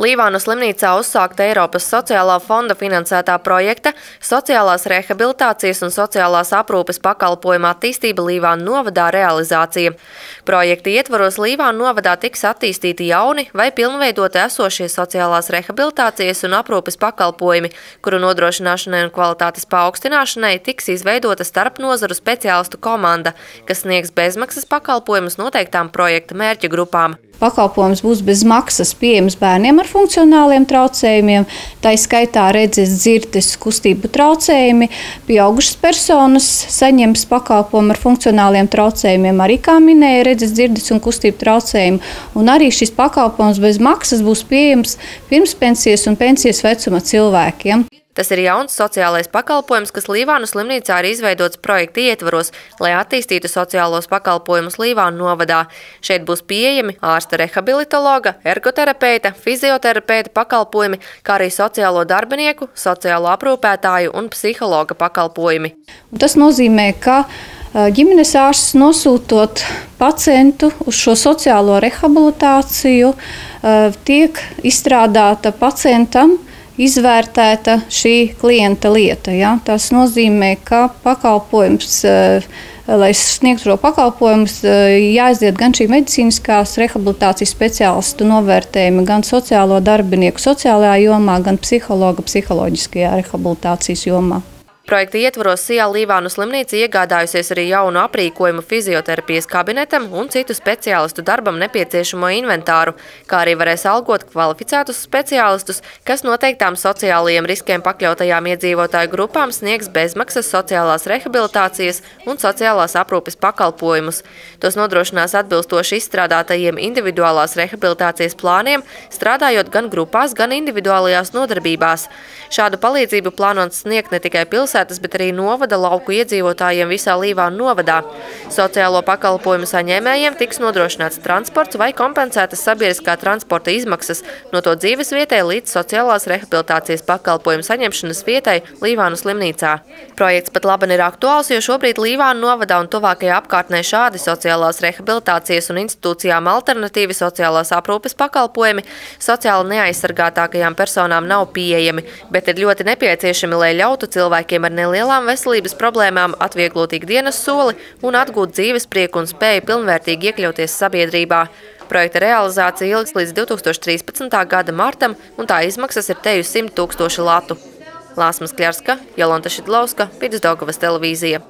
Līvānu slimnīcā uzsākta Eiropas sociālā fonda finansētā projekta sociālās rehabilitācijas un sociālās aprūpes pakalpojuma attīstība Līvānu novadā realizācija. Projekta ietvaros Līvānu novadā tiks attīstīti jauni vai pilnveidoti esošie sociālās rehabilitācijas un aprūpes pakalpojumi, kuru nodrošināšanai un kvalitātes paaugstināšanai tiks izveidota starpnozaru speciālistu komanda, kas sniegs bezmaksas pakalpojumus noteiktām projekta mērķa grupām. Pakalpojums būs bez maksas pieejams bērniem ar funkcionāliem traucējumiem, tā skaitā redzes, dzirdes, kustību traucējumi. Pieaugušas personas saņems pakalpojumu ar funkcionāliem traucējumiem, arī, kā minēja, redzes, dzirdes un kustību traucējumi. Un arī šis pakalpojums bez maksas būs pieejams pirmspensijas un pensijas vecuma cilvēkiem. Tas ir jauns sociālais pakalpojums, kas Līvānu slimnīcā ir izveidots projekta ietvaros, lai attīstītu sociālos pakalpojumus Līvānu novadā. Šeit būs pieejami ārsta rehabilitologa, ergoterapeita, fizioterapeita pakalpojumi, kā arī sociālo darbinieku, sociālo aprūpētāju un psihologa pakalpojumi. Tas nozīmē, ka ģimenes ārsts nosūtot pacientu uz šo sociālo rehabilitāciju, tiek izstrādāta pacientam izvērtēta šī klienta lieta. Ja? Tas nozīmē, ka pakalpojums, lai sniegtu šo pakalpojumus, jāizdiet gan šī medicīniskās rehabilitācijas speciālistu novērtējumi, gan sociālo darbinieku sociālajā jomā, gan psihologa psiholoģiskajā rehabilitācijas jomā. Projekta ietvaros SIA Līvānu slimnīca iegādājusies arī jaunu aprīkojumu fizioterapijas kabinetam un citu speciālistu darbam nepieciešamo inventāru, kā arī varēs algot kvalificētus speciālistus, kas noteiktām sociālajiem riskiem pakļautajām iedzīvotāju grupām sniegs bezmaksas sociālās rehabilitācijas un sociālās aprūpes pakalpojumus. Tos nodrošinās atbilstoši izstrādātajiem individuālās rehabilitācijas plāniem, strādājot gan grupās, gan individuālajās nodarbībās. Šādu palīdzību plānots sniegt ne tikai pilsētas, bet arī novada lauku iedzīvotājiem visā Līvānu novadā. Sociālo pakalpojumu saņēmējiem tiks nodrošināts transports vai kompensētas sabiedriskā transporta izmaksas no to dzīves vietai līdz sociālās rehabilitācijas pakalpojumu saņemšanas vietai Līvānu slimnīcā. Projekts pat labi ir aktuāls, jo šobrīd Līvānu novadā un tuvākajā apkārtnē šādi sociālās rehabilitācijas un institūcijām alternatīvi sociālās aprūpes pakalpojumi sociāli neaizsargātākajām personām nav pieejami, bet ir ļoti nepieciešami, lai ļautu cilvēkiem ar nelielām veselības problēmām atvieglot ikdienas soli un atgūt dzīves prieku un spēju pilnvērtīgi iekļauties sabiedrībā. Projekta realizācija ilgs līdz 2013. gada martam, un tā izmaksas ir teju 100 000 latu. Lāsma Skļarska, Jolanta Šidlovska, Vidusdaugavas televīzija.